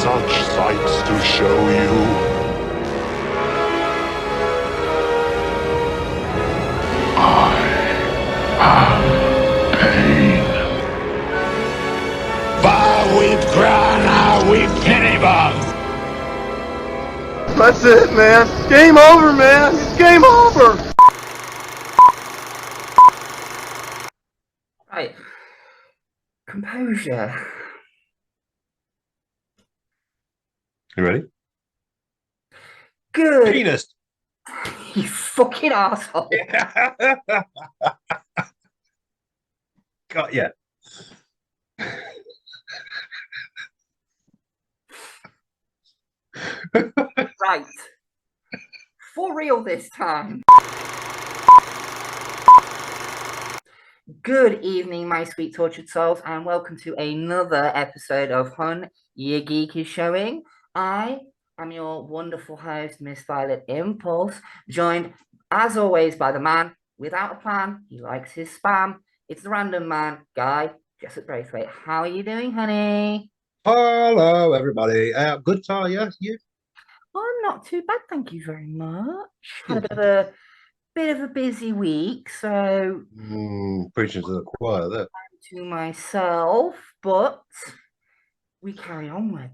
such sights to show you. I have pain. Far with crown, I with Kennybug. That's it, man. Game over, man. It's game over. Right. Composure. You ready? Good. Penis. You fucking asshole. Got ya. Right. For real this time. Good evening, my sweet tortured souls, and welcome to another episode of Hun, Your Geek is Showing. I am your wonderful host, Miss Violet Impulse, joined as always by the man without a plan. He likes his spam. It's the random man, Guy Jessup Braithwaite. How are you doing, honey? Hello, everybody. Good to you. You? I'm not too bad, thank you very much. Had a bit of a busy week, so Preaching to the choir there. to myself, but we carry onwards.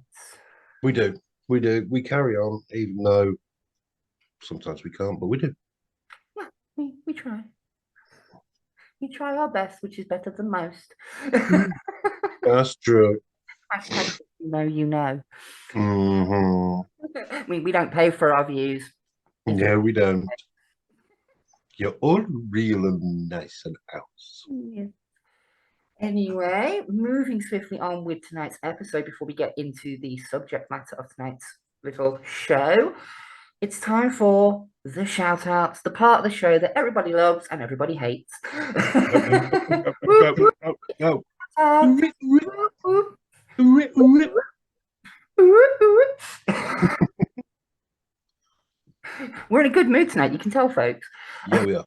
We do. We do. We carry on, even though sometimes we can't, but we do. Yeah, we try. We try our best, which is better than most. That's true. Hashtag you know. Mm-hmm. We don't pay for our views. Yeah, we don't. You're all real and nice and house. Yeah. Anyway, moving swiftly on with tonight's episode before we get into the subject matter of tonight's little show. It's time for the shout outs, the part of the show that everybody loves and everybody hates. No. We're in a good mood tonight, you can tell, folks. Yeah, we are.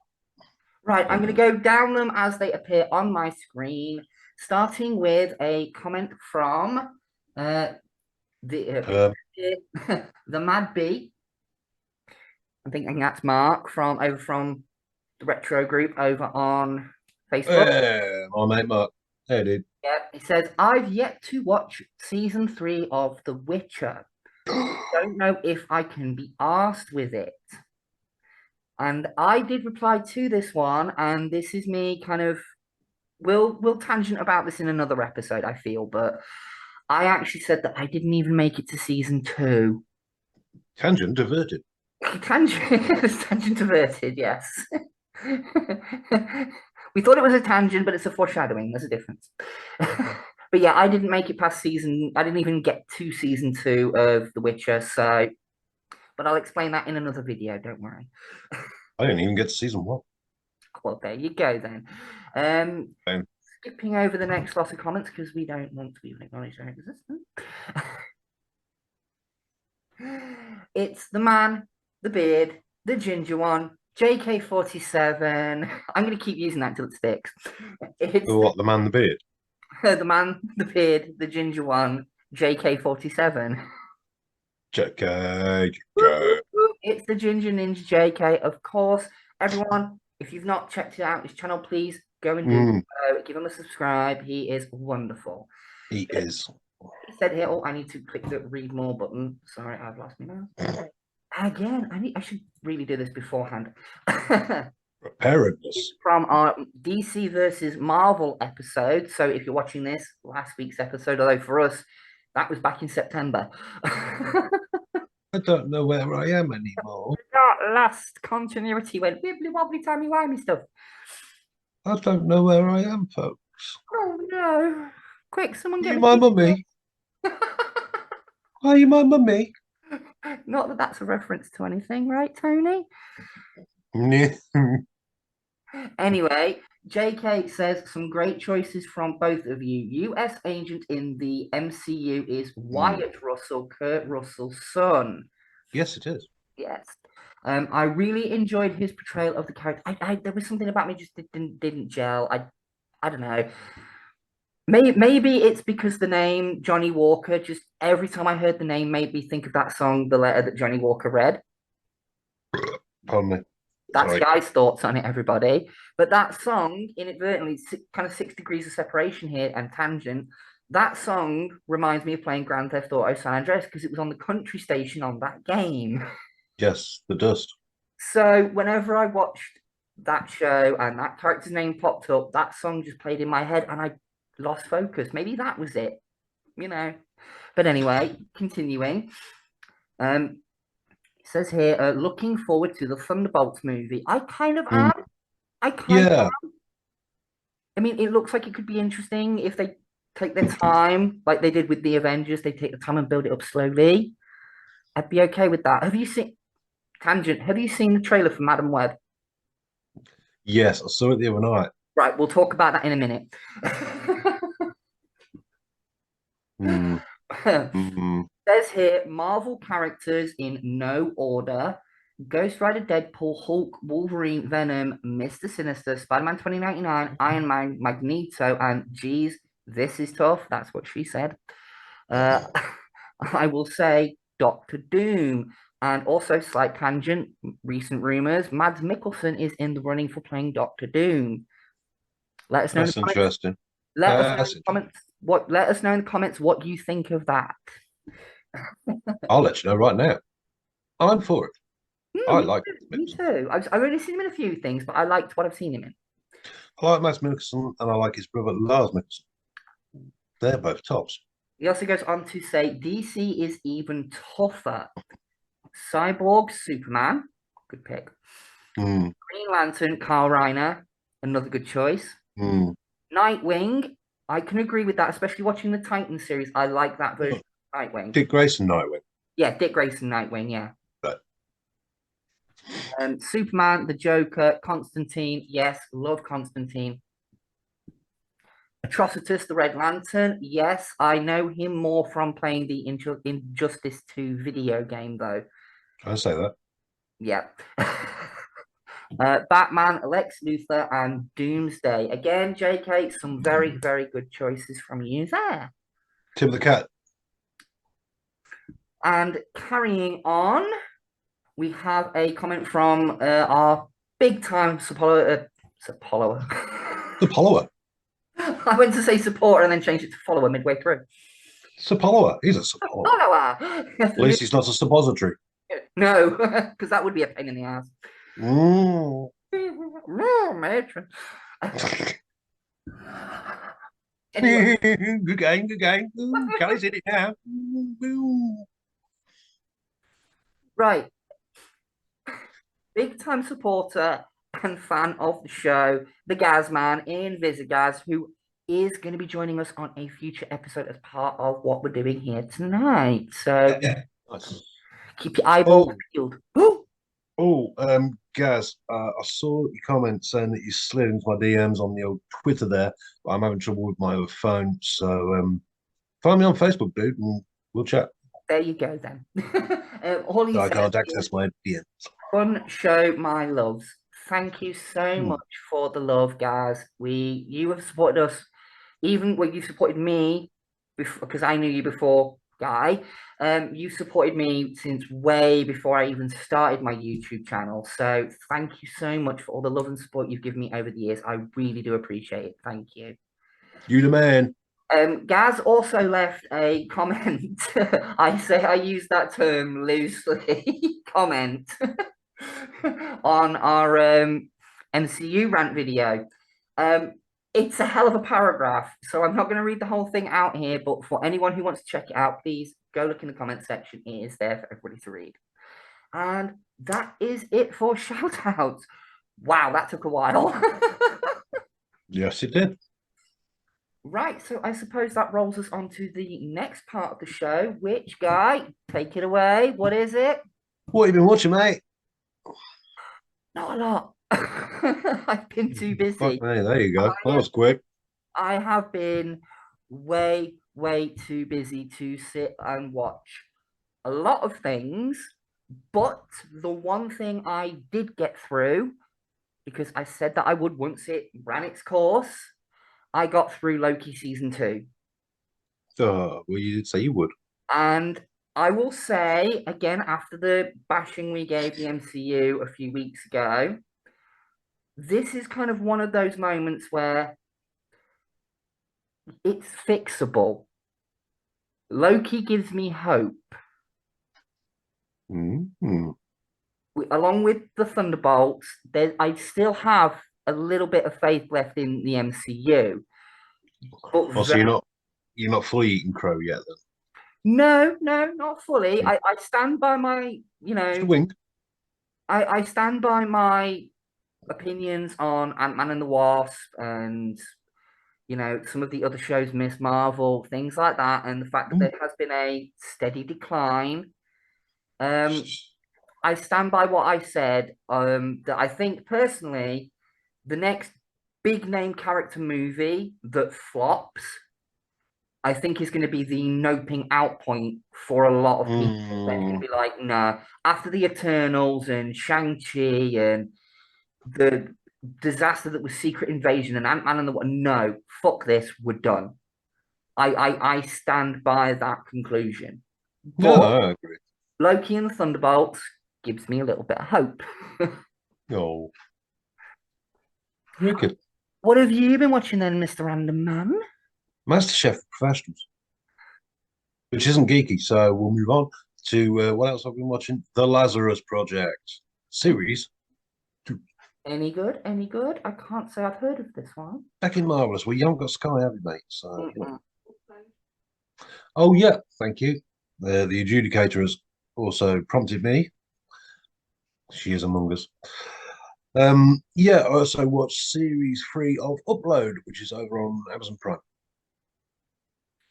Right, I'm going to go down them as they appear on my screen, starting with a comment from the Mad Bee. I think that's Mark from the Retro Group over on Facebook. Yeah, my mate Mark. Hey, dude. Yeah, he says, I've yet to watch season 3 of The Witcher. Don't know if I can be asked with it. And I did reply to this one, and this is me kind of we'll tangent about this in another episode, I feel, but I actually said that I didn't even make it to season 2. Tangent diverted. Tangent averted, yes. We thought it was a tangent, but it's a foreshadowing. There's a difference. But yeah, I didn't make it past I didn't even get to season 2 of The Witcher, so, but I'll explain that in another video, don't worry. I didn't even get to season 1. Well, there you go then. Skipping over the next lot of comments because we don't want to even acknowledge their existence. It's the man, the beard, the ginger one, JK47. I'm going to keep using that until it sticks. It's the man, the beard? The man, the beard, the ginger one, JK47. JK. It's the Ginger Ninja JK, of course. Everyone, if you've not checked it out, his channel, please go and do so. Give him a subscribe. He is wonderful. He is. He said here, oh, I need to click the read more button. Sorry, I've lost me now. Again, I should really do this beforehand. Preparedness. From our DC versus Marvel episode. So if you're watching this, last week's episode, although for us, that was back in September. I don't know where I am anymore. That last continuity went wibbly wobbly timey wimey stuff. I don't know where I am, folks. Oh no! Quick, someone get you my mummy. Are you my mummy? Not that that's a reference to anything, right, Tony? Anyway, JK says some great choices from both of you. US agent in the MCU is Wyatt Russell, Kurt Russell's son. Yes, it is. Yes. I really enjoyed his portrayal of the character. There was something about me just didn't gel. I don't know. Maybe it's because the name Johnny Walker, just every time I heard the name, made me think of that song, The Letter That Johnny Walker Read. Pardon me. That's Sorry. Guy's thoughts on it, everybody. But that song, inadvertently, kind of 6 degrees of separation here and tangent. That song reminds me of playing Grand Theft Auto San Andreas because it was on the country station on that game. Yes, the dust. So whenever I watched that show and that character's name popped up, that song just played in my head and I lost focus. Maybe that was it, you know. But anyway, continuing. It says here, looking forward to the Thunderbolts movie. I kind of Mm, am. I kind of, yeah. I mean, it looks like it could be interesting if they take their time, like they did with the Avengers. They take the time and build it up slowly. I'd be okay with that. Have you seen Tangent? Have you seen the trailer for Madam Web? Yes, I saw it the other night. Right, we'll talk about that in a minute. Mm, mm. Says here Marvel characters in no order: Ghost Rider, Deadpool, Hulk, Wolverine, Venom, Mr. Sinister, Spider Man 2099, Iron Man, Magneto, and geez, this is tough. That's what she said. Uh, I will say Doctor Doom. And also, slight tangent, recent rumors Mads Mikkelsen is in the running for playing Doctor Doom. Let us know in the That's comments. interesting. Let us know in That's the interesting. comments let us know in the comments what you think of that. I'll let you know right now. I'm for it. I Me like too. Mads Me Mikkelsen. too. I've only seen him in a few things, but I liked what I've seen him in. I like Mads Mikkelsen and I like his brother Lars Mikkelsen. They're both tops. He also goes on to say DC is even tougher. Cyborg, Superman, good pick. Mm, Green Lantern, Carl Reiner, another good choice. mm. Nightwing, I can agree with that, especially watching the Titan series. I like that version of Nightwing. Dick Grayson Nightwing. Yeah, Dick Grayson, Nightwing, yeah. But Superman, the Joker, Constantine, yes, love Constantine. Atrocitus, the Red Lantern, yes, I know him more from playing the Injustice 2 video game, though. I say that. Yeah. Batman, Lex Luthor, and Doomsday. Again, JK, some very, very good choices from you there. Tim the Cat. And carrying on, we have a comment from our big time supporter. The follower. I went to say supporter and then changed it to follower midway through. Supolower. He's a supolower. Follower. At least he's not a suppository. No, because that would be a pain in the ass. Mm. Matron. Anyway. Good game, good game. Ooh, Kelly's in it now. Ooh. Right. Big time supporter and fan of the show, the Gazman, Ian Visagaz, who is going to be joining us on a future episode as part of what we're doing here tonight. So Yeah. Nice. keep your eyeballs peeled. Gaz, I saw your comment saying that you slid into my DMs on the old Twitter there, but I'm having trouble with my other phone. So find me on Facebook, dude, and we'll chat. There you go then. All he I says can't is, access my DMs. fun show, my loves. Thank you so Hmm. much for the love, guys. You have supported us, even when you supported me before, because I knew you before, Guy. You supported me since way before I even started my YouTube channel. So thank you so much for all the love and support you've given me over the years. I really do appreciate it. Thank you. You the man. Gaz also left a comment. I use that term loosely. Comment on our MCU rant video. It's a hell of a paragraph, so I'm not going to read the whole thing out here. But for anyone who wants to check it out, please go look in the comment section. It is there for everybody to read. And that is it for shout outs. Wow, that took a while. Yes, it did. Right, so I suppose that rolls us on to the next part of the show, which, Guy, take it away. What is it? What have you been watching, mate? Not a lot. I've been too busy. Fuck me, there you go. That was quick. I have been way, way too busy to sit and watch a lot of things. But the one thing I did get through, because I said that I would once it ran its course, I got through Loki season 2. Well, you did say you would. And I will say, again, after the bashing we gave the MCU a few weeks ago, this is kind of one of those moments where it's fixable. Loki gives me hope. Mm-hmm. Along with the Thunderbolts, I still have a little bit of faith left in the MCU. But Oh, so you're not fully eating crow yet then? no, not fully. I stand by my, Just a wink. I stand by my opinions on Ant-Man and the Wasp and some of the other shows, Miss Marvel, things like that, and the fact that there has been a steady decline. I stand by what I said. That I think personally, the next big name character movie that flops, I think is going to be the noping out point for a lot of people. They're going to be like, nah, after the Eternals and Shang-Chi and the disaster that was Secret Invasion and Ant-Man and the no, fuck this, we're done. I stand by that conclusion. No, But I agree. Loki and the Thunderbolts gives me a little bit of hope. Oh, wicked. What have you been watching then, Mr. Random Man? MasterChef Professionals, which isn't geeky, so we'll move on to what else I've been watching. The Lazarus Project series. Any good? Any good? I can't say I've heard of this one. Fucking marvelous. Well, you haven't got Sky, have you, mate? So, Oh yeah, thank you. The adjudicator has also prompted me. She is among us. Yeah, I also watched series 3 of Upload, which is over on Amazon Prime.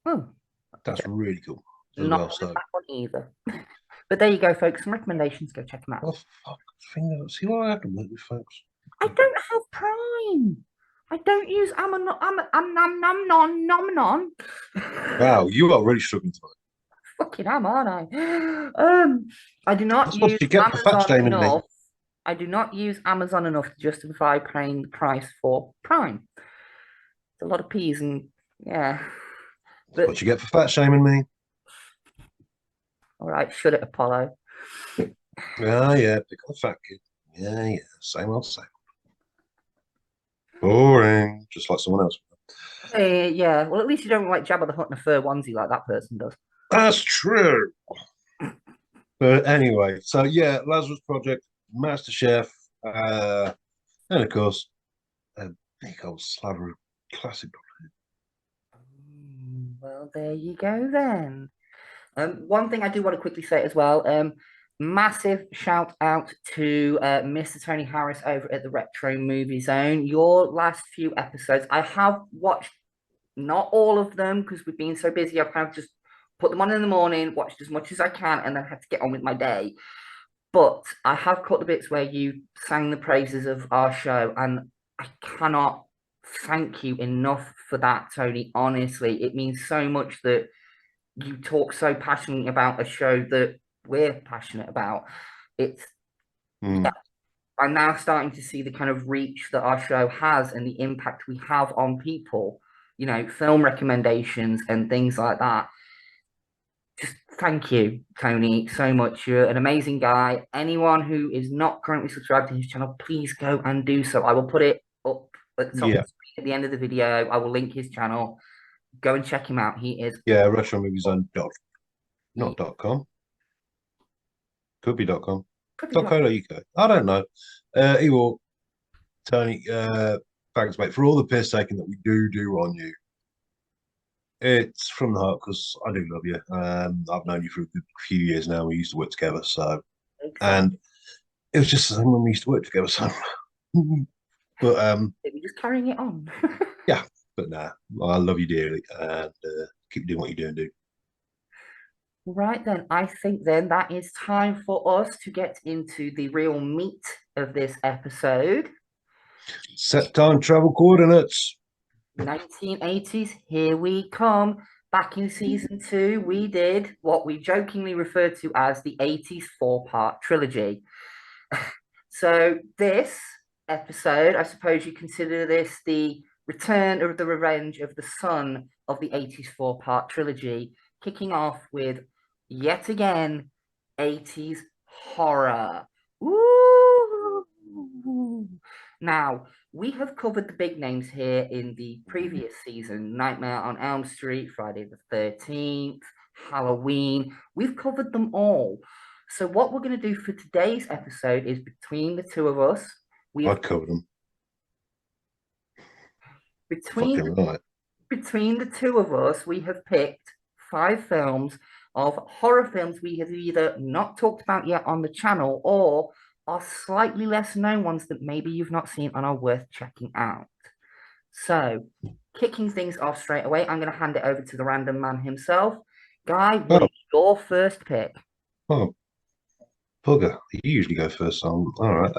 Oh, That's really cool. not Well, so that one either. But there you go, folks. Some recommendations. Go check them out. oh, fuck, see what I have to work with, folks. I don't have Prime. I don't use Amazon. Wow, you are really struggling tonight. Fucking am, aren't I? I do not That's what use you get for fat Amazon shaming me. enough. I do not use Amazon enough to justify paying the price for Prime. It's a lot of peas and yeah. That's what you get for fat shaming me. All right, shut it, Apollo. Ah, yeah, pick on the fat kid. Yeah, same old, same. Boring, just like someone else. Yeah, well, at least you don't like Jabba the Hutt in a fur onesie like that person does. That's true. But anyway, so yeah, Lazarus Project, MasterChef, and of course, a big old slather of classic. Well, there you go then. One thing I do want to quickly say as well. Massive shout out to Mr. Tony Harris over at the Retro Movie Zone. Your last few episodes, I have watched not all of them because we've been so busy. I've kind of just put them on in the morning, watched as much as I can, and then had to get on with my day. But I have caught the bits where you sang the praises of our show, and I cannot thank you enough for that, Tony. Honestly, it means so much that you talk so passionately about a show that we're passionate about. It's yeah, I'm now starting to see the kind of reach that our show has and the impact we have on people, film recommendations and things like that. Just thank you, Tony, so much. You're an amazing guy. Anyone who is not currently subscribed to his channel, please go and do so. I will put it up at the top of the screen at the end of the video. I will link his channel. Go and check him out. He is Not .com. Could be .com. Could be .co.uk. I don't know. He will, Tony, thanks, mate, for all the piss taking that we do on you. It's from the heart because I do love you. I've known you for a good few years now. We used to work together, so and it was just the same when we used to work together. So, but we're just carrying it on. Yeah, but nah, I love you dearly, and keep doing what you're doing, dude. Right then, I think then that is time for us to get into the real meat of this episode. Set time travel coordinates. 1980s, here we come. Back in season 2, we did what we jokingly referred to as the 80s 4-part trilogy. So this episode, I suppose you consider this the Return of the Revenge of the Son of the 80s four-part trilogy, kicking off with, yet again, 80s horror. Ooh. Now, we have covered the big names here in the previous season: Nightmare on Elm Street, Friday the 13th, Halloween. We've covered them all. So what we're going to do for today's episode is, between the two of us, I'd cover them. between Fucking right. between the two of us, we have picked 5 films of horror films we have either not talked about yet on the channel, or are slightly less known ones that maybe you've not seen and are worth checking out. So, kicking things off straight away, I'm going to hand it over to the random man himself. Guy, what is your first pick? Oh, bugger. You usually go first, son. All right.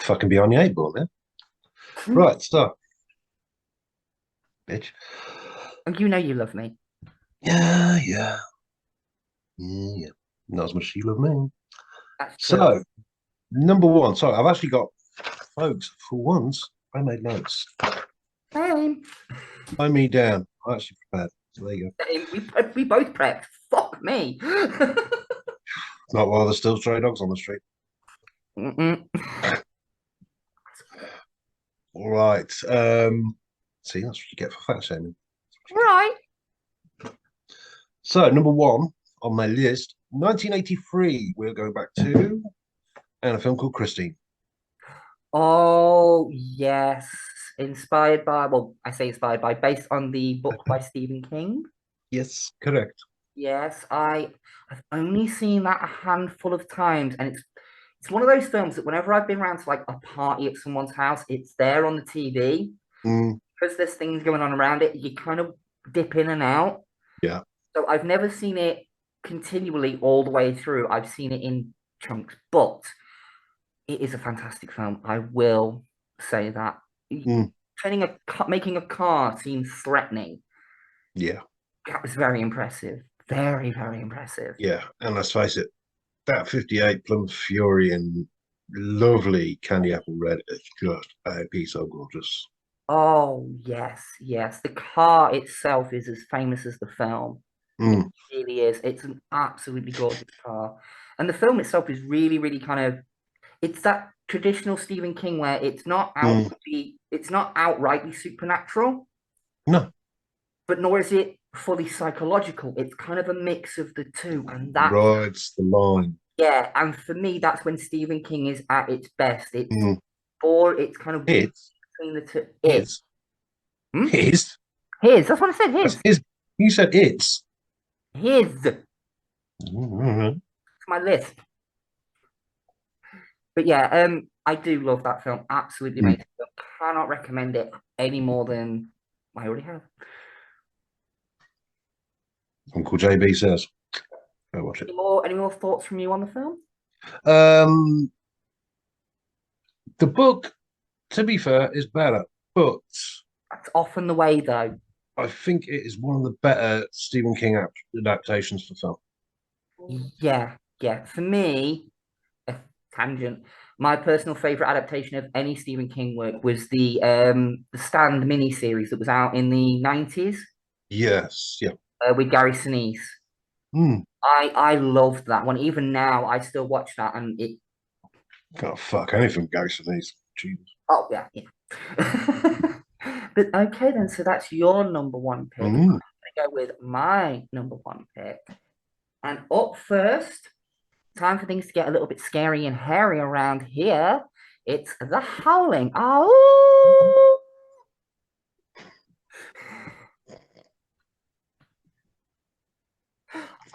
Fucking be on the 8 ball, man. Right, so. Bitch. You know you love me. Yeah. Not as much as you love me. That's true. So, number 1. Sorry, I've actually got, folks, for once, I made notes. Same. Lie me down. I actually prepared. So there you go. Same. We both prepped. Fuck me. Not while there's still stray dogs on the street. All right. See, that's what you get for fat shaming. Right. So, number 1 on my list, 1983. We're going back to, and a film called Christine. Oh, yes. Inspired by, well, I say inspired by, based on the book by Stephen King. Yes, correct. Yes, I've only seen that a handful of times, and it's one of those films that whenever I've been around to like a party at someone's house, it's there on the TV. Because there's things going on around it, you kind of dip in and out. Yeah. So I've never seen it continually all the way through. I've seen it in chunks, but it is a fantastic film. I will say that. Making a car seem threatening. Yeah. That was very impressive. Very, very impressive. Yeah, and let's face it, that 58 Plymouth Fury in lovely candy apple red is just a piece of gorgeous. Oh, yes, yes. The car itself is as famous as the film. It really is. It's an absolutely gorgeous car. And the film itself is really, really kind of, it's that traditional Stephen King where it's not outrightly supernatural. No. But nor is it fully psychological. It's kind of a mix of the two. And that rides the line. Yeah, and for me, that's when Stephen King is at its best. It's kind of between the two. His. That's what I said. His. You said it's. His. It's my list. But yeah, I do love that film. Absolutely amazing. Cannot recommend it any more than I already have. Uncle JB says, go watch it. Any more thoughts from you on the film? The book, to be fair, is better, but that's often the way, though. I think it is one of the better Stephen King adaptations for film. Yeah. For me, a tangent. My personal favorite adaptation of any Stephen King work was the Stand miniseries that was out in the 90s. Yes, yeah. With Gary Sinise. I loved that one. Even now, I still watch that, and it. Can't fuck anything, Gary Sinise. Jesus. Oh yeah. But okay then, so that's your number 1 pick. I'm gonna go with my number 1 pick, and up first, time for things to get a little bit scary and hairy around here. It's The Howling. Oh.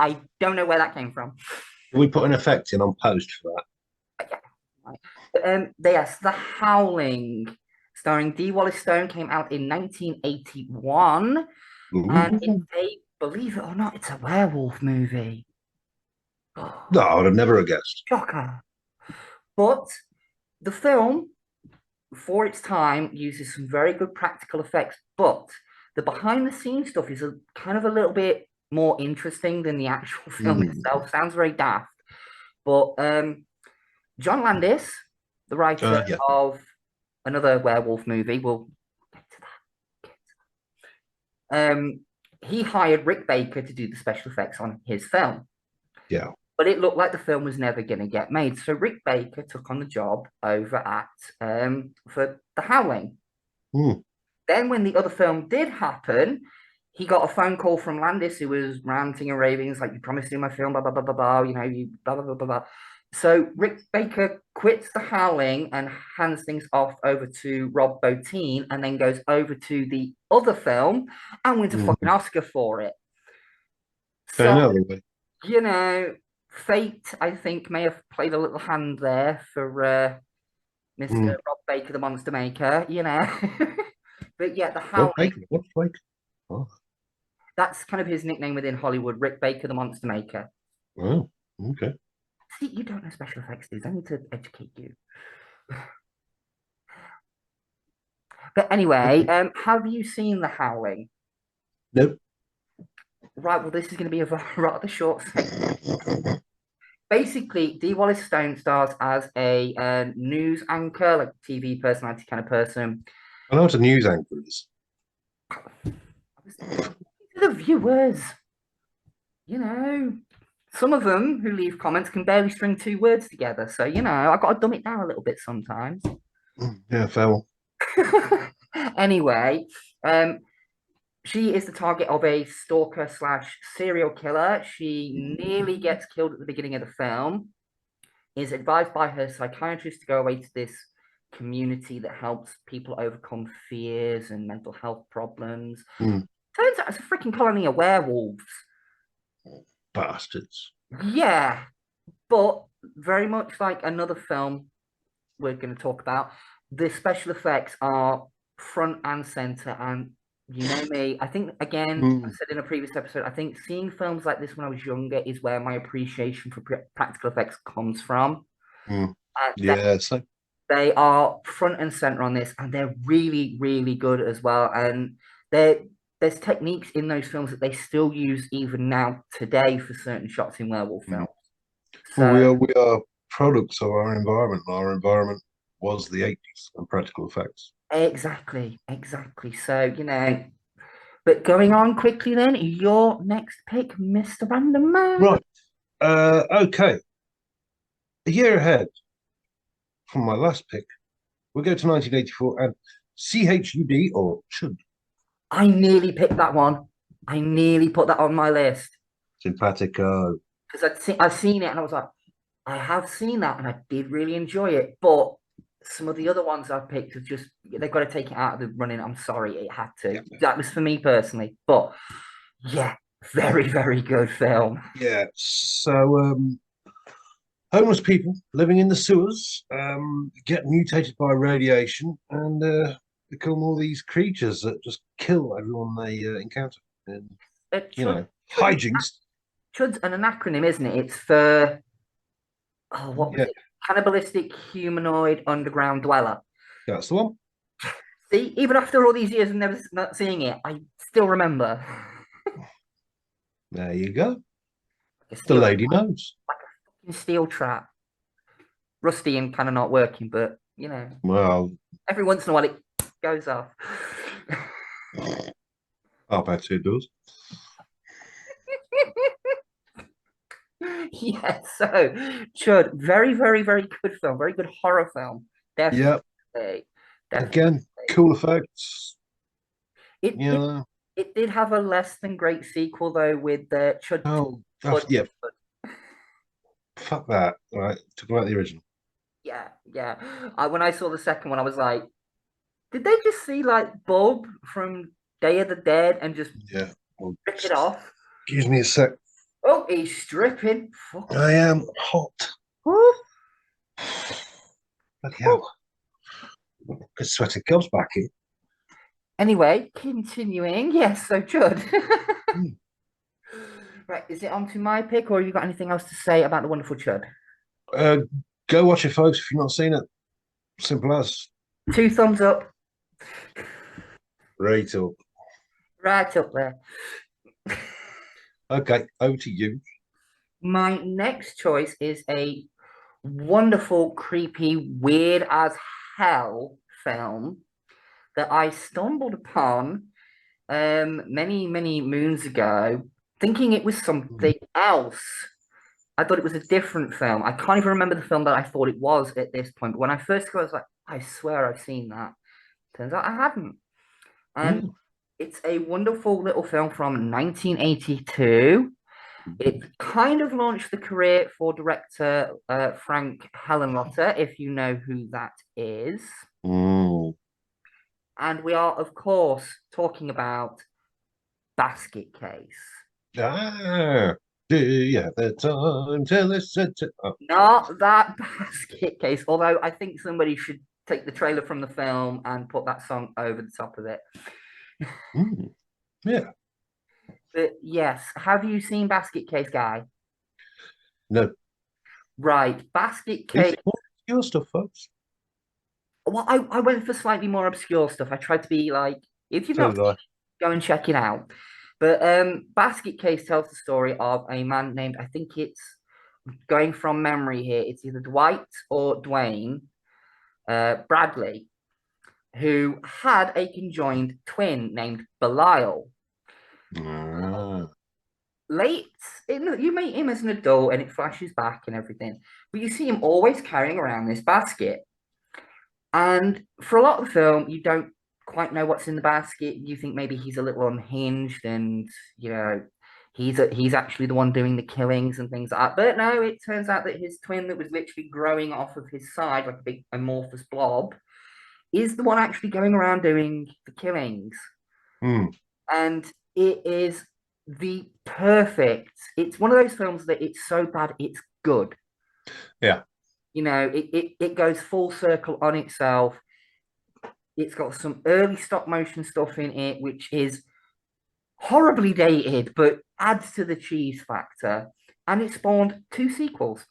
I don't know where that came from. We put an effect in on post for that. Yeah. Yes, The Howling, starring D. Wallace Stone, came out in 1981. And it's believe it or not, it's a werewolf movie. No, I would have never guessed. Shocker. But the film, for its time, uses some very good practical effects, but the behind-the-scenes stuff is kind of a little bit more interesting than the actual film itself. Sounds very daft. But John Landis, the writer of another werewolf movie, we'll He hired Rick Baker to do the special effects on his film. Yeah. But it looked like the film was never going to get made. So Rick Baker took on the job over at for The Howling. Hmm. Then when the other film did happen, he got a phone call from Landis who was ranting and raving, like, you promised to do my film, blah, blah, blah, blah, blah, you know, you blah, blah, blah, blah, blah. So Rick Baker quits The Howling and hands things off over to Rob Bottin and then goes over to the other film and wins a fucking Oscar for it. So, you know, fate, I think, may have played a little hand there for Mr. Rob Baker, the Monster Maker, you know. But yeah, The Howling. What Baker? Oh. That's kind of his nickname within Hollywood, Rick Baker, the Monster Maker. Oh, okay. See, you don't know special effects, dudes. I need to educate you. But anyway, have you seen The Howling? Nope. Right, well, this is going to be a rather short segment. Basically, D. Wallace Stone stars as a news anchor, like TV personality kind of person. I know what a news anchor is. The viewers, you know, some of them who leave comments can barely string 2 words together. So, you know, I've got to dumb it down a little bit sometimes. Yeah, fair one. Anyway, she is the target of a stalker / serial killer. She nearly gets killed at the beginning of the film, is advised by her psychiatrist to go away to this community that helps people overcome fears and mental health problems. Turns out it's a freaking colony of werewolves. Bastards. Yeah, but very much like another film we're going to talk about, the special effects are front and center. And you know me, I think, again, I said in a previous episode, I think seeing films like this when I was younger is where my appreciation for practical effects comes from. Yeah, so they are front and center on this, and they're really, really good as well. And there's techniques in those films that they still use even now today for certain shots in werewolf films. So, well, we are products of our environment. Our environment was the 80s and practical effects. Exactly. So, you know, but going on quickly then, your next pick, Mr. Random Man. Right. Okay. A year ahead from my last pick, we'll go to 1984 and CHUD or should. I nearly picked that one. I nearly put that on my list. Simpatico. Because I've seen it and I was like, I have seen that and I did really enjoy it. But some of the other ones I've picked have just, they've got to take it out of the running. I'm sorry, it had to. Yeah. That was for me personally. But yeah, very, very good film. Yeah. So, homeless people living in the sewers get mutated by radiation and become all these creatures that just kill everyone they encounter. And, you know, HYGS. CHUD's an acronym, isn't it? It's for, what was it? Cannibalistic Humanoid Underground Dweller. That's the one. See, even after all these years of never not seeing it, I still remember. There you go. The lady knows. Like a fucking steel trap. Rusty and kind of not working, but, you know. Well, every once in a while it goes off. I'll bet it does. Yeah, so Chud, very, very, very good film, very good horror film. Definitely. Yep. Again, cool effects. It did have a less than great sequel though with the Chud. Oh, yeah. Fuck that. All right, talk about the original. Yeah. When I saw the second one, I was like, did they just see like Bob from Day of the Dead and just rip it off? Excuse me a sec. Oh, he's stripping. Fuck. I am hot. Ooh. Bloody hell. Good sweaty gobs back here. Anyway, continuing. Yes, so Judd. Right, is it on to my pick, or have you got anything else to say about the wonderful Chud? Go watch it, folks, if you've not seen it. Simple as. 2 thumbs up. Right up. Right up there. Okay, over to you. My next choice is a wonderful, creepy, weird as hell film that I stumbled upon many moons ago, thinking it was something else. I thought it was a different film. I can't even remember the film that I thought it was at this point. But when I first saw it, I was like, I swear I've seen that. Turns out I hadn't. And Mm. it's a wonderful little film from 1982. It kind of launched the career for director Frank Hellenrotter, if you know who that is. Mm. And we are, of course, talking about Basket Case. Ah, do you have the time to listen to? Oh, sorry. Not that Basket Case, although I think somebody should take the trailer from the film and put that song over the top of it. Mm. Yeah, But yes, have you seen Basket Case, Guy? no, Right, Basket it's Case. your stuff, folks. Well, I went for slightly more obscure stuff. I tried to be like, if you've So not did I. go and check it out. But Basket Case tells the story of a man named, I think it's going from memory here, it's either Dwight or Dwayne Bradley, who had a conjoined twin named Belial. Ah. Late, you meet him as an adult and it flashes back and everything, but you see him always carrying around this basket. And for a lot of the film, you don't quite know what's in the basket. You think maybe he's a little unhinged and, you know, he's actually the one doing the killings and things like that. But no, it turns out that his twin that was literally growing off of his side like a big amorphous blob is the one actually going around doing the killings. Mm. And it is the perfect, it's one of those films that it's so bad, it's good. Yeah. You know, it goes full circle on itself. It's got some early stop motion stuff in it, which is horribly dated, but adds to the cheese factor. And it spawned two sequels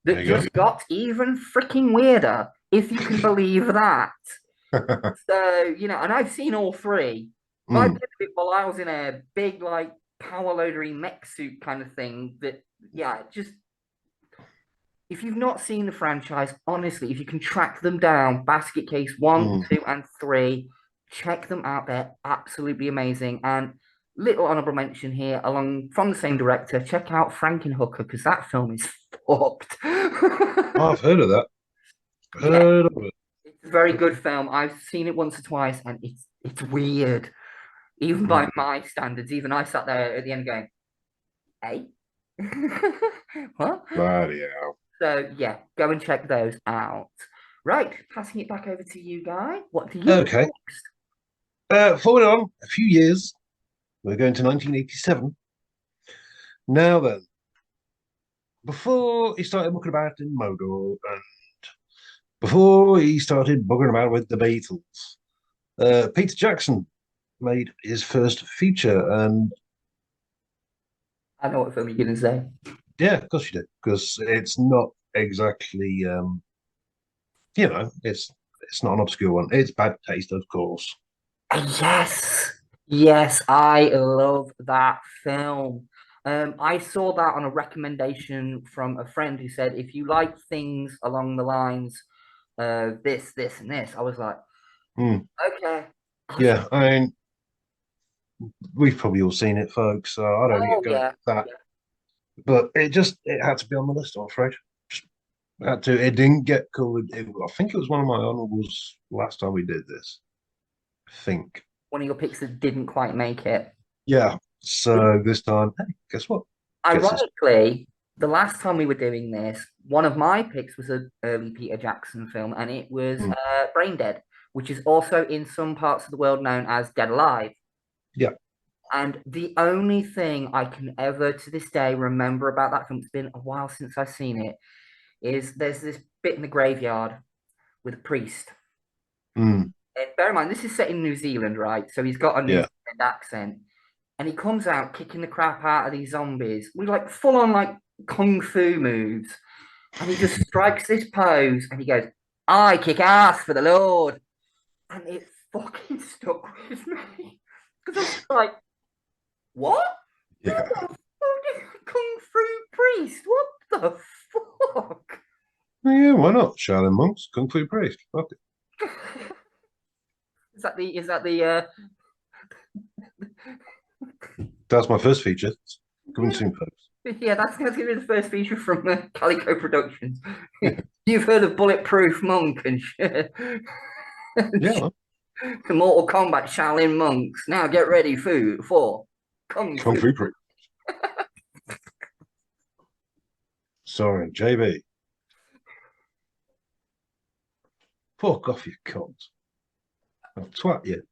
There that you just got even freaking weirder, if you can believe that. go. So, you know, and I've seen all three. By the end Mm. of it, while I was in a big, like, power loadery mech suit kind of thing, that, yeah, just if you've not seen the franchise, honestly, if you can track them down, Basket Case 1, Mm. 2, and 3, check them out. They're absolutely amazing. And little honorable mention here, along from the same director, check out Frankenhooker, because that film is fucked. Oh, I've heard of that. Yeah, Heard of it. it's a very good film. I've seen it once or twice, and it's weird. Even by Mm. my standards, even I sat there at the end going, hey? What? Bloody hell. So yeah, go and check those out. Right, passing it back over to you, Guy. What do you Okay. Forward on a few years, we're going to 1987. Now then, before he started mucking about in Modo and before he started bugging about with the Beatles, Peter Jackson made his first feature. And I know what film you're gonna say. yeah, of course you did, because it's not exactly, it's not an obscure one. It's Bad Taste, of course. Yes, yes, I love that film. I saw that on a recommendation from a friend who said, if you like things along the lines of this, and this, I was like, Mm. okay. Yeah, I mean, we've probably all seen it, folks. So I don't need to Oh go into yeah, that. But it had to be on the list, I'm afraid. Just had to. It didn't get covered. I think it was one of my honorables last time we did this. I think. one of your picks that didn't quite make it. Yeah. So this time, hey, guess what? Guess this. Ironically, the last time we were doing this, one of my picks was an early Peter Jackson film, and it was Mm. Brain Dead, which is also in some parts of the world known as Dead Alive. Yeah. And the only thing I can ever to this day remember about that film, it's been a while since I've seen it, is there's this bit in the graveyard with a priest. Mm. And bear in mind, this is set in New Zealand, right? So he's got a New Yeah. Zealand accent. And he comes out kicking the crap out of these zombies with like full on like kung fu moves. And he just strikes this pose and he goes, I kick ass for the Lord. And it fucking stuck with me. Because I was like, what? You're Yeah. a fucking kung fu priest. What the fuck? Yeah. Why not? Shaolin monks, kung fu priest. Fuck it. Is that the That's my first feature. Coming soon, folks. Yeah, that's going to be the first feature from Calico Productions. You've heard of Bulletproof Monk and Yeah, the Mortal Kombat Shaolin monks. Now get ready for Kung Kung Fu. Fu Pre. Sorry, JB. Fuck off, you cunt. I'll twat you.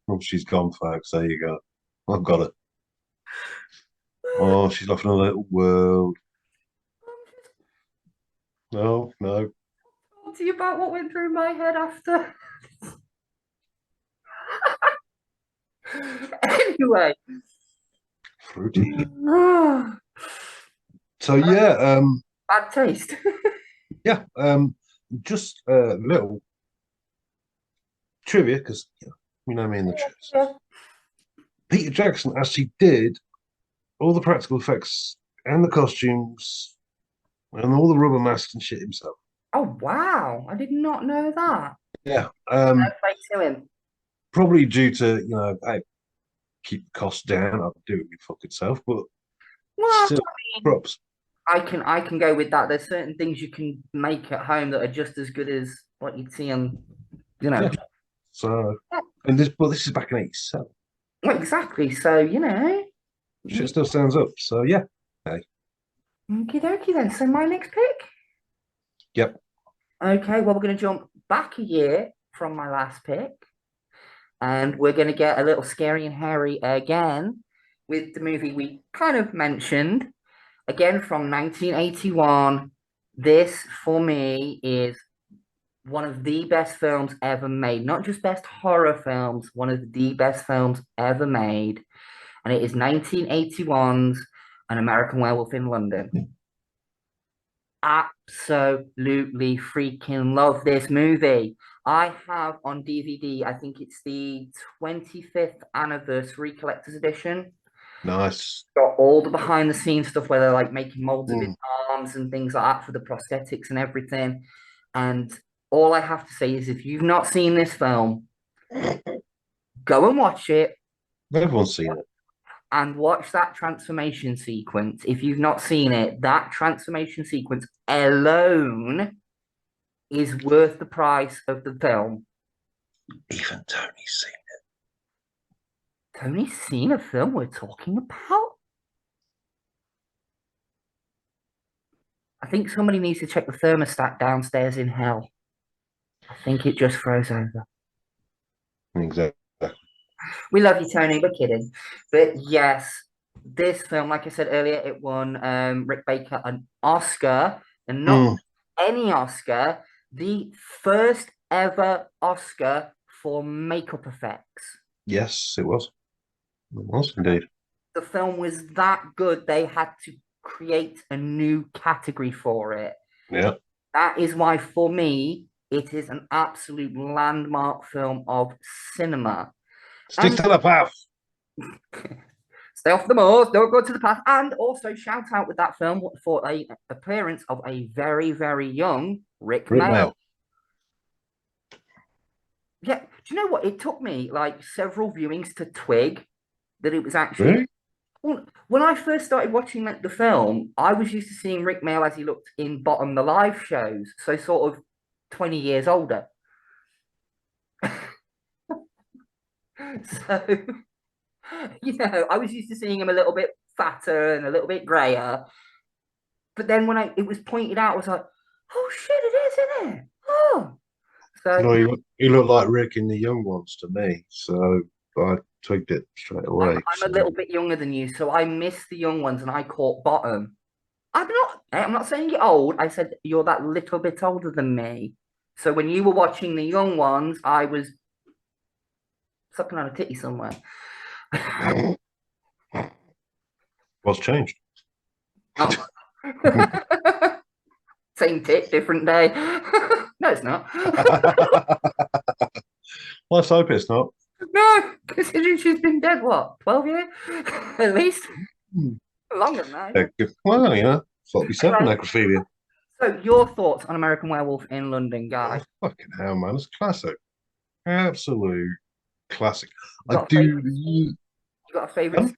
Oh, she's gone, folks. There you go. I've got it. Oh, she's off in a little world. No, no. Talk to you about what went through my head after. Anyway. Fruity. So yeah, Bad taste. yeah, just a little trivia because you know me in the trivia. Yeah. Peter Jackson actually did all the practical effects and the costumes and all the rubber masks and shit himself. Oh wow! I did not know that. Yeah, No play to him. probably due to hey, keep the costs down. I'll do it my fucking self, but Well, still, props. I can go with that. There's certain things you can make at home that are just as good as what you'd see on, Yeah. So, and this is back in '87. Well, exactly. So Shit still stands up. So yeah. Hey. Okie dokie then. So my next pick. Yep. Okay. Well, we're going to jump back a year from my last pick, and we're going to get a little scary and hairy again with the movie we kind of mentioned. Again from 1981. This for me is one of the best films ever made. Not just best horror films, one of the best films ever made. And it is 1981's An American Werewolf in London. Absolutely freaking love this movie. I have on DVD, I think it's the 25th anniversary collector's edition. Nice. Got all the behind the scenes stuff where they're like making molds of his arms and things like that for the prosthetics and everything. And all I have to say is if you've not seen this film, go and watch it Everyone's seen it. and watch that transformation sequence. If you've not seen it, that transformation sequence alone is worth the price of the film. Even Tony's seen it. Tony's seen a film we're talking about? I think somebody needs to check the thermostat downstairs in hell. I think it just froze over. Exactly. We love you, Tony. We're kidding. But yes, this film, like I said earlier, it won Rick Baker an Oscar, and not any Oscar, the first ever Oscar for makeup effects. Yes, it was. It was indeed. The film was that good, they had to create a new category for it. Yeah. That is why, for me, it is an absolute landmark film of cinema. Stick to the path. Stay off the moors, don't go to the path. And also shout out with that film for a appearance of a very, very young Rick Mayall. Yeah, do you know what? It took me like several viewings to twig that it was actually. Really? Well, when I first started watching the film, I was used to seeing Rick Mayall as he looked in Bottom the Live shows, so sort of 20 years older. So, I was used to seeing him a little bit fatter and a little bit grayer. But then when it was pointed out, I was like, oh shit, it is, isn't it? Oh. So No, he looked like Rick in the young ones to me, so I twigged it straight away. I'm a little bit younger than you, so I missed the young ones and I caught Bottom. I'm not saying you're old. I said you're that little bit older than me. So when you were watching the young ones, I was sucking on a titty somewhere. What's changed? Oh. Same tit, different day. No, it's not. Let's hope it's not. No, considering she's been dead, what, 12 years? At least? Longer than that. Well, 47 necrophilia. So, your thoughts on American Werewolf in London, guy? Oh, fucking hell, man. It's a classic. Absolute classic. You I got a do. favorite scene? You got a favorite Um,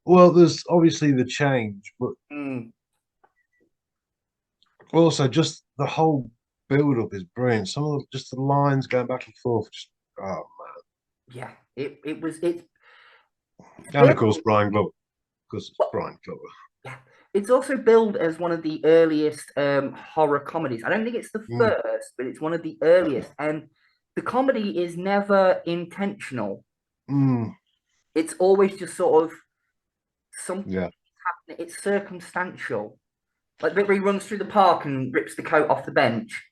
well, there's obviously the change, but scene? also just the whole build up is brilliant. Some of just the lines going back and forth. Just, oh Yeah, it was it's man. And of course, billed. Brian Glover, because it's Brian Glover. Yeah, it's also billed as one of the earliest horror comedies. I don't think it's the Mm, first, but it's one of the earliest. And the comedy is never intentional. mm, It's always just sort of something yeah, happening. It's circumstantial. Like the bit where he runs through the park and rips the coat off the bench.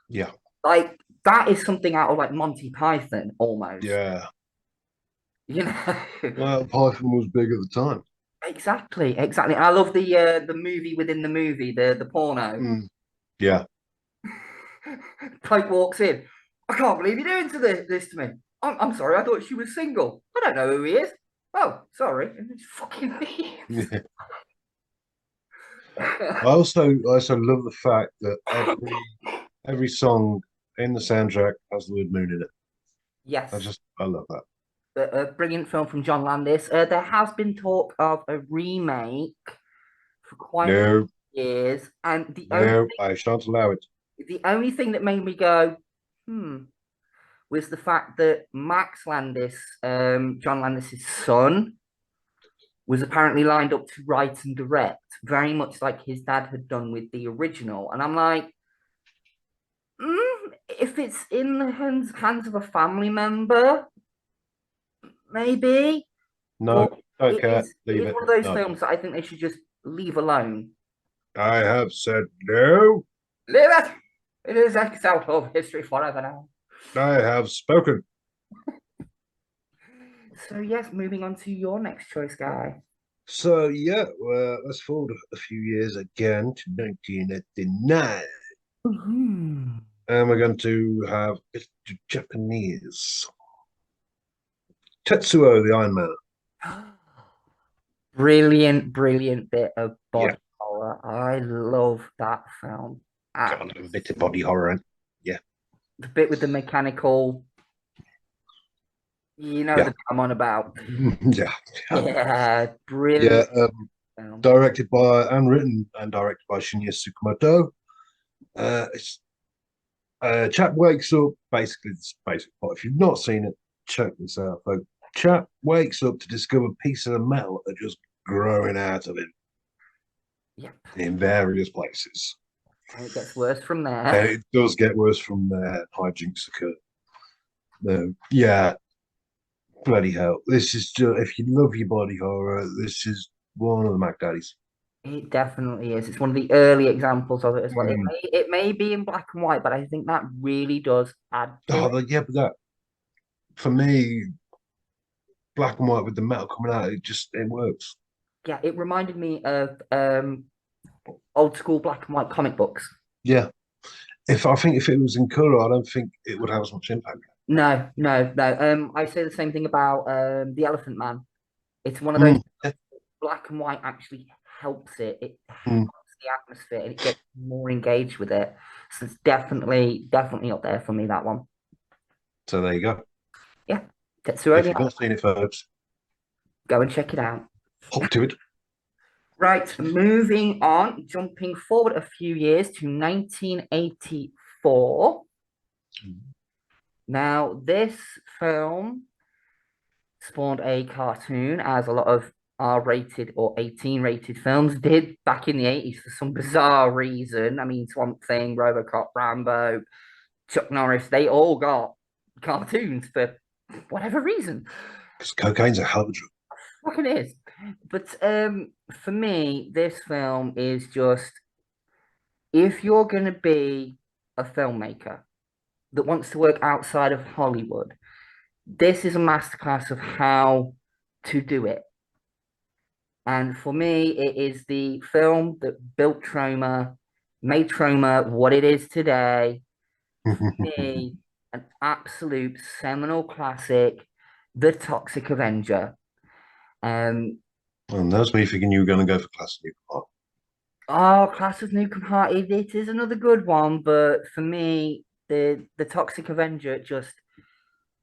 yeah, Like that is something out of like Monty Python almost. yeah. You know. Well, Python was big at the time. Exactly, exactly. And I love the movie within the movie, the porno. Mm, yeah. Pike walks in. I can't believe you're doing this to me. I'm sorry, I thought she was single. I don't know who he is. Oh, sorry. And it's fucking leaves. Yeah. I also love the fact that every song in the soundtrack has the word moon in it. Yes, I love that. a brilliant film from John Landis. There has been talk of a remake for quite a No, few years, and no, I shan't allow it. the only thing that made me go, hmm, was the fact that Max Landis, John Landis's son, was apparently lined up to write and direct, very much like his dad had done with the original. And I'm like, if it's in the hands of a family member, maybe. No, But don't care. it Leave is it. one of those No, films that I think they should just leave alone. I have said no. Leave it. It is X out of history forever now. I have spoken. So yes, moving on to your next choice, guy. So yeah, let's forward a few years again to 1989, Mhm. and we're going to have it's Japanese Tetsuo the Iron Man. Brilliant, brilliant bit of Yeah, body horror. I love that film. Ah, got a bit of body horror. Yeah, the bit with the mechanical, you know yeah, the bit I'm on about. yeah, yeah. Yeah, Yeah, brilliant film. directed by and written and directed by Shinya Tsukamoto. It's chap wakes up. Basically, it's basic plot. If you've not seen it, check this out, folks. Chap wakes up to discover pieces of metal are just growing out of him Yep. in various places. And it gets worse from And there. it does get worse from there. Hijinks occur. Yeah, bloody hell. This is just, if you love your body horror, this is one of the Mac Daddies. It definitely is. It's one of the early examples of it as well. Mm. It may be in black and white, but I think that really does add to it. Yeah, but that, for me, black and white with the metal coming out, it works. Yeah, it reminded me of old school black and white comic books. Yeah. I think if it was in color, I don't think it would have as much impact. No, no, no. I say the same thing about the Elephant Man. It's one of those Mm, yeah, black and white actually helps it. It mm. helps the atmosphere and it gets more engaged with it. So it's definitely up there for me, that one. So there you go. Yeah. Tetsuo If the you've not seen it, folks, Go and check it out. hop to it. Right, moving on, jumping forward a few years to 1984. Now, this film spawned a cartoon, as a lot of R-rated or 18-rated films did back in the 80s for some bizarre reason. I mean, Swamp Thing, RoboCop, Rambo, Chuck Norris, they all got cartoons for whatever reason. Because cocaine's a hell of a drug. Fucking is. But for me, this film is just, if you're gonna be a filmmaker that wants to work outside of Hollywood, this is a masterclass of how to do it. And for me, it is the film that built Trauma, made Trauma what it is today. For me, an absolute seminal classic, The Toxic Avenger. Um, And that's me thinking you were going to go for Class of Nuclear. oh, Class of Nukem Heart, it is another good one, but for me, the Toxic Avenger just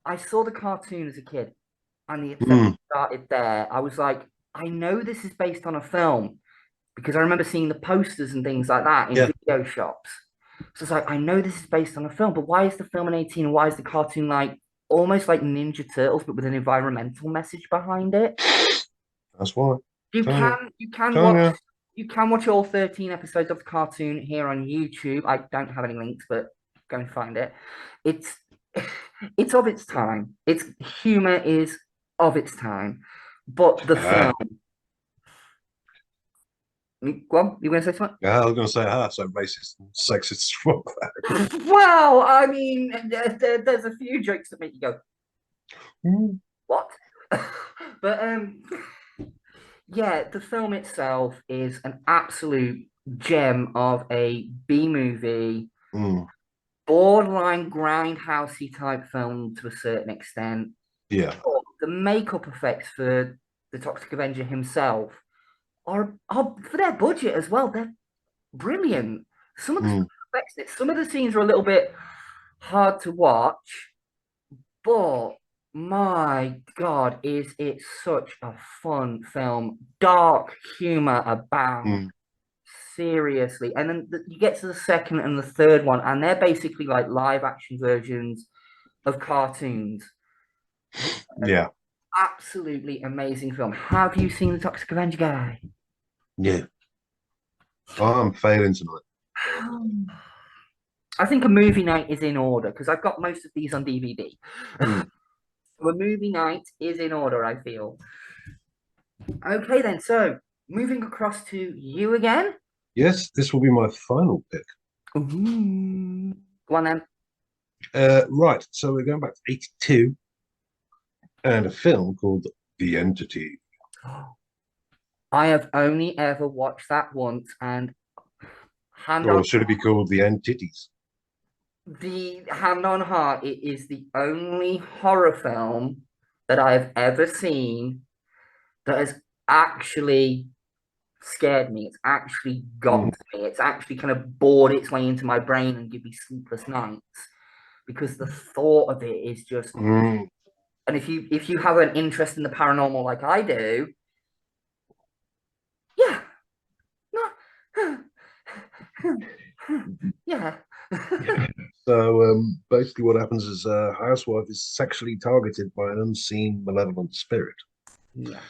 I saw the cartoon as a kid, and the obsession Mm, started there. I was like, I know this is based on a film because I remember seeing the posters and things like that in yeah, video shops. So it's like, I know this is based on a film, but why is the film an 18 and why is the cartoon like almost like Ninja Turtles, but with an environmental message behind it? that's why. You Telling you, can you can telling watch you. you can watch all 13 episodes of the cartoon here on YouTube. I don't have any links, but go and find it. It's it's of its time. Its humor is of its time. But the film, go on, you gonna say something? Yeah, I was going to say, so racist and sexist. Well, I mean, there's a few jokes that make you go, Mm, what? But yeah, the film itself is an absolute gem of a B movie, mm, borderline grindhousey type film to a certain extent. yeah. But the makeup effects for the Toxic Avenger himself are for their budget as well. They're brilliant. Some of the Mm, effects, some of the scenes are a little bit hard to watch, but my God, is it such a fun film? Dark humor abound. mm, Seriously. And then you get to the second and the third one, and they're basically like live action versions of cartoons. yeah. Absolutely amazing film. Have you seen The Toxic Avenger guy? Yeah. I'm failing tonight. I think a movie night is in order because I've got most of these on DVD. Mm. So a movie night is in order, I feel. Okay, then. So moving across to you again. Yes, this will be my final pick. Ooh. Go on then. Right, so we're going back to 82 and a film called The Entity. I have only ever watched that once, and hand on Or should it be called The Entities? hand on heart, it is the only horror film that I have ever seen that has actually scared me. It's actually got Mm, to me. It's actually kind of bored its way into my brain and give me sleepless nights because the thought of it is just. mm, And if you have an interest in the paranormal like I do, yeah, no, yeah. yeah. So basically, what happens is a housewife is sexually targeted by an unseen malevolent spirit, Yes.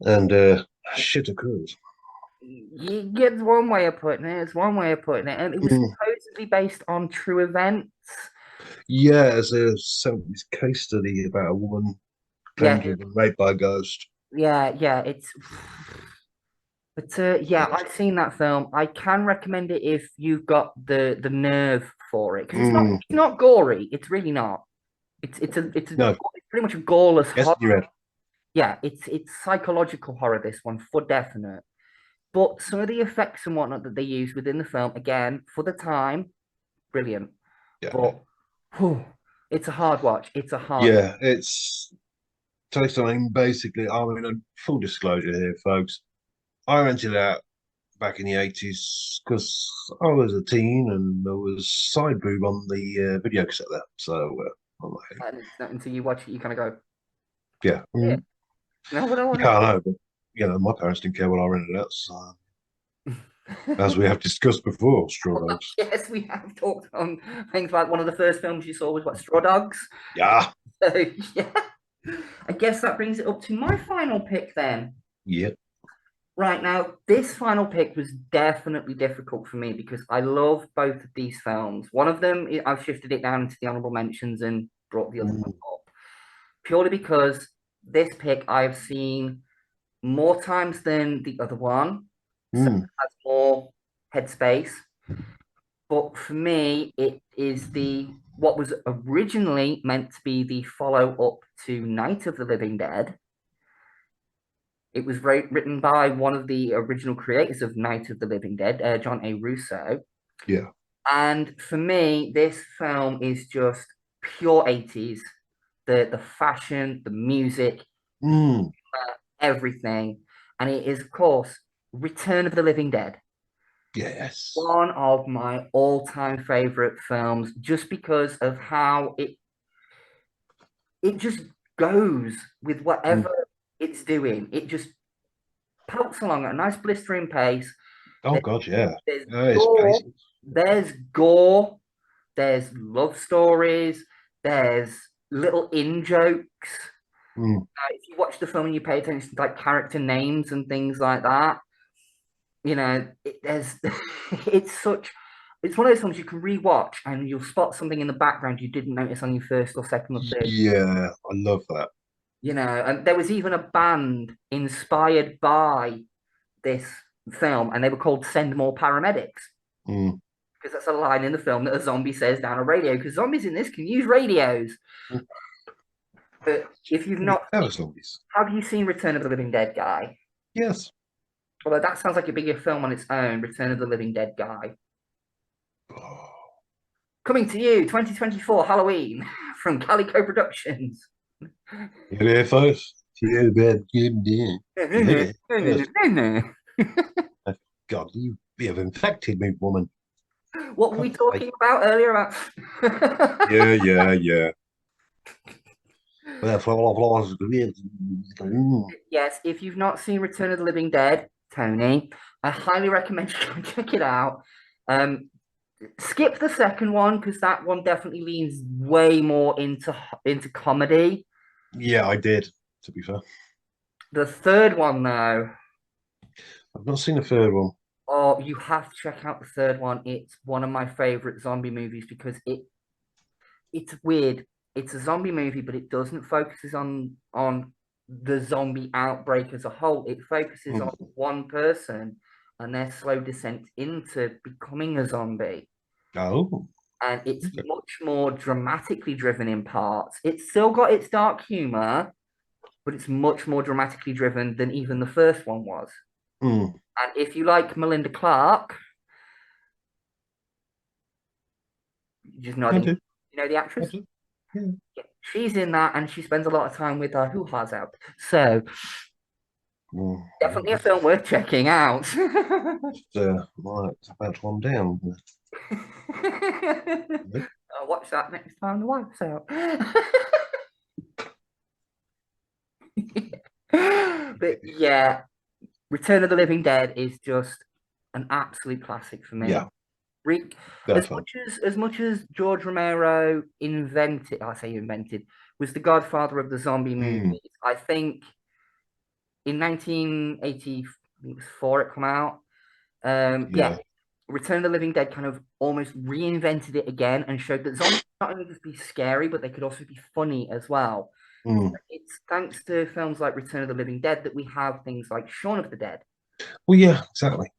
and shit occurs. It's one way of putting it. It's one way of putting it. And it was Mm. supposedly based on true events. Yeah, as a 70s case study about a woman claiming to Yeah, have been raped by a ghost. yeah. It's but yeah, I've seen that film. I can recommend it if you've got the nerve for it because Mm. it's not gory. It's really not. No, It's pretty much a goreless yes, horror. you read. Yeah, it's psychological horror. This one for definite. But some of the effects and whatnot that they use within the film, again, for the time, brilliant. Yeah, But whew, it's a hard watch. It's a hard watch. yeah. It's takes something basically. I mean, full disclosure here, folks. I rented it out back in the 80s because I was a teen and there was side boob on the video cassette there. So I'm like, hey, And it's not until you watch it, you kind of go, yeah, yeah, no, I don't want yeah, I know, but my parents didn't care what I rented out. So, as to. we have discussed before, straw dogs. Yes, we have talked on things like one of the first films you saw was what, Straw Dogs? Yeah, So, yeah. I guess that brings it up to my final pick then. yeah, Right now, this final pick was definitely difficult for me because I love both of these films. One of them, I've shifted it down into the honorable mentions and brought the other one mm, up purely because this pick I've seen more times than the other one, so it mm, has more headspace. But for me, it is the what was originally meant to be the follow up to Night of the Living Dead. It was written by one of the original creators of Night of the Living Dead, John A. Russo. yeah, And for me, this film is just pure 80s. The fashion, the music, mm, everything. And it is, of course, Return of the Living Dead. yes, One of my all-time favorite films, just because of how it just goes with whatever it's doing. It just pelts along at a nice blistering pace. Oh God, yeah. There's It's gore, pacing. there's gore, there's love stories, there's little in jokes. Mm. If you watch the film and you pay attention to like character names and things like that, there's it's one of those films you can rewatch and you'll spot something in the background you didn't notice on your first or second or third. Yeah, I love that. And there was even a band inspired by this film, and they were called Send More Paramedics. Mm. Because that's a line in the film that a zombie says down a radio, because zombies in this can use radios. Mm. But if you've not, Ever zombies. have you seen Return of the Living Dead, Guy? Yes. Although that sounds like a bigger film on its own, Return of the Living Dead, Guy. Oh. Coming to you, 2024 Halloween from Calico Productions. Yeah, folks. Yeah, bad good day. God, you have infected me, woman. What were we talking about earlier? About Yeah. Yes, if you've not seen Return of the Living Dead, Tony, I highly recommend you go check it out. Skip the second one because that one definitely leans way more into comedy. Yeah, I did, to be fair. The third one, though, I've not seen the third one. oh, you have to check out the third one. It's one of my favorite zombie movies because it's weird. It's a zombie movie, but it doesn't focus on the zombie outbreak as a whole. It focuses on one person and their slow descent into becoming a zombie. Oh. And it's much more dramatically driven in parts. It's still got its dark humor, but it's much more dramatically driven than even the first one was. Mm. And if you like Melinda Clark, just nodding. You know the actress? Yeah. She's in that, and she spends a lot of time with her hoo-has out. So definitely a film worth checking out. Right, about one down. I'll watch that next time the wife's out. But yeah, Return of the Living Dead is just an absolute classic for me. Yeah. As much as George Romero was the godfather of the zombie movies. I think in 1984 it came out. Yeah, Return of the Living Dead kind of almost reinvented it again and showed that zombies not only just be scary, but they could also be funny as well. It's thanks to films like Return of the Living Dead that we have things like Shaun of the Dead. Well, yeah, exactly.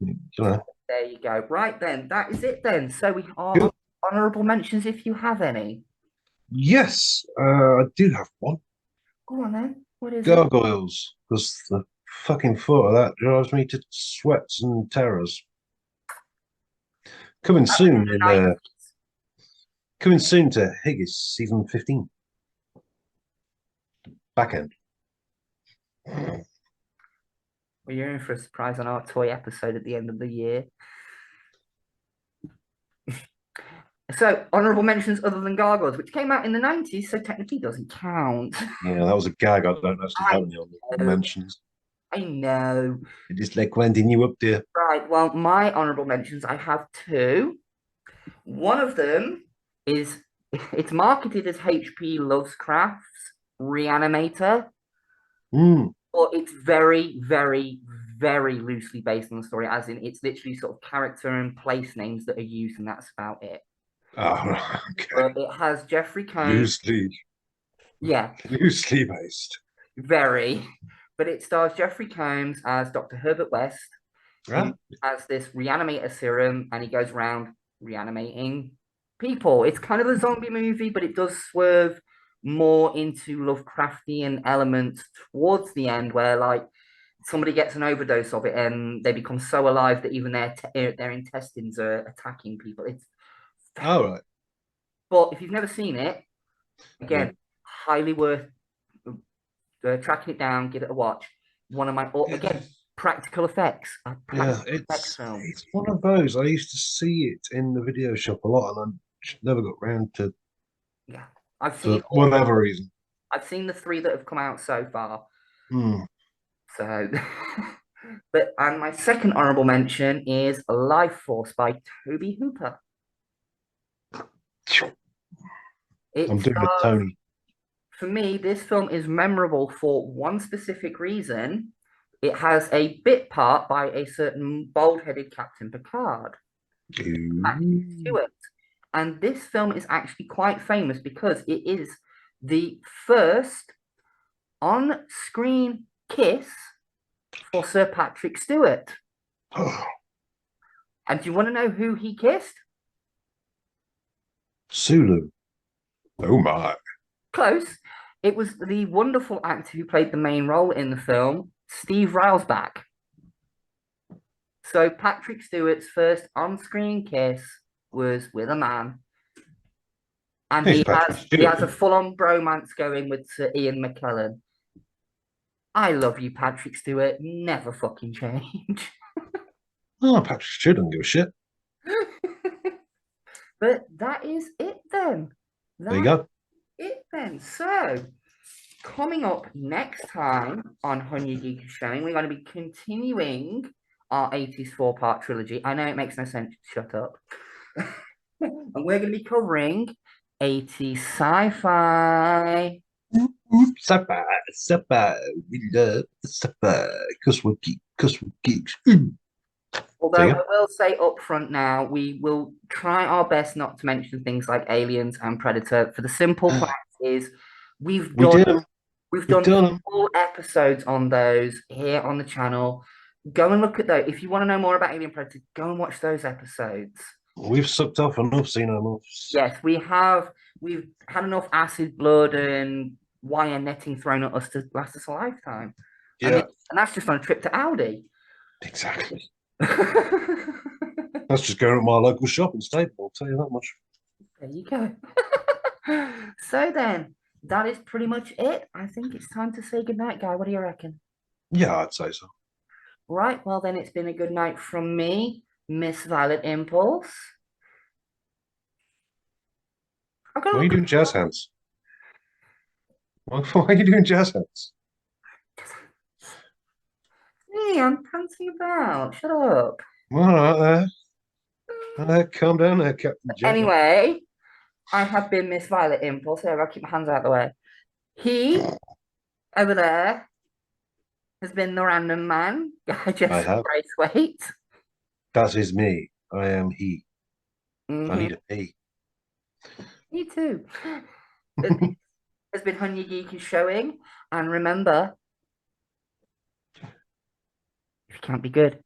There you go. Right then, that is it then. So we are honourable mentions if you have any. Yes, I do have one. Go on then. What is Gargoyles, because the fucking thought of that drives me to sweats and terrors. Coming soon to HYGS season 15. Back end. Well, you're in for a surprise on our toy episode at the end of the year. So, honourable mentions other than Gargoyles, which came out in the 90s, so technically doesn't count. Yeah, that was a gag. I don't actually have any honourable mentions. I know. I just like winding you up there. Right, well, my honourable mentions, I have two. One of them is, it's marketed as HP Lovecraft's Reanimator. But it's very, very, very loosely based on the story, as in it's literally sort of character and place names that are used, and that's about it. Oh, okay. But it has Jeffrey Combs. Loosely. Yeah. Loosely based. Very. But it stars Jeffrey Combs as Dr. Herbert West, who has this reanimator serum, and he goes around reanimating people. It's kind of a zombie movie, but it does swerve more into Lovecraftian elements towards the end, where like somebody gets an overdose of it and they become so alive that even their intestines are attacking people. It's all right. But if you've never seen it, again, highly worth tracking it down, give it a watch. One of my practical effects. It's one of those. I used to see it in the video shop a lot, and I never got round to. Yeah, I've seen it for whatever reason. I've seen the 3 that have come out so far. Hmm. So, and my second honorable mention is Life Force by Toby Hooper. I'm doing a Tony. For me, this film is memorable for one specific reason. It has a bit part by a certain bald-headed Captain Picard, Patrick Stewart. And this film is actually quite famous because it is the first on-screen kiss for Sir Patrick Stewart. And do you want to know who he kissed? Sulu. Oh my. Close. It was the wonderful actor who played the main role in the film, Steve Railsback. So Patrick Stewart's first on-screen kiss was with a man. And he has a full-on bromance going with Sir Ian McKellen. I love you, Patrick Stewart. Never fucking change. Oh, Patrick Stewart doesn't give a shit. But that is it then. There you go. It then. So, coming up next time on Hunya Geek is Showing, we're going to be continuing our 80s 4-part trilogy. I know it makes no sense. Shut up. And we're going to be covering 80s sci-fi. Sci-fi. We love sci-fi because we're geeks. Although I will say up front now, we will try our best not to mention things like Aliens and Predator for the simple fact is we've done full episodes on those here on the channel. Go and look at those. If you want to know more about Alien Predator, go and watch those episodes. We've sucked off enough, seen enough. Yes, we have. We've had enough acid, blood, and wire netting thrown at us to last us a lifetime. Yeah. And that's just on a trip to Aldi. Exactly. That's just going to my local shop and stable, I'll tell you that much. There you go. So then, that is pretty much it. I think it's time to say goodnight, Guy. What do you reckon? Yeah, I'd say so. Right, well then it's been a good night from me, Miss Violet Impulse. Why are you doing jazz hands? Why are you doing jazz hands? Hey, I'm panting about. Shut up. All right there. Calm down there, Captain Jack. Anyway, I have been Miss Violet Impulse. Here, I'll keep my hands out of the way. He, over there, has been the random man, Guy Jessica Braithwaite. That is me. I am he. Mm-hmm. I need a pee. Me too. Has been Hunya Geek is Showing. And remember, if you can't be good,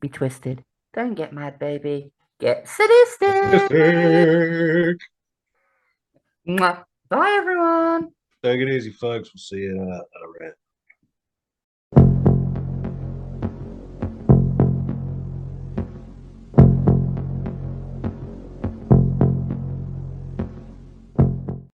be twisted. Don't get mad, baby. Get sadistic. Mwah. Bye, everyone. Take it easy, folks. We'll see you around.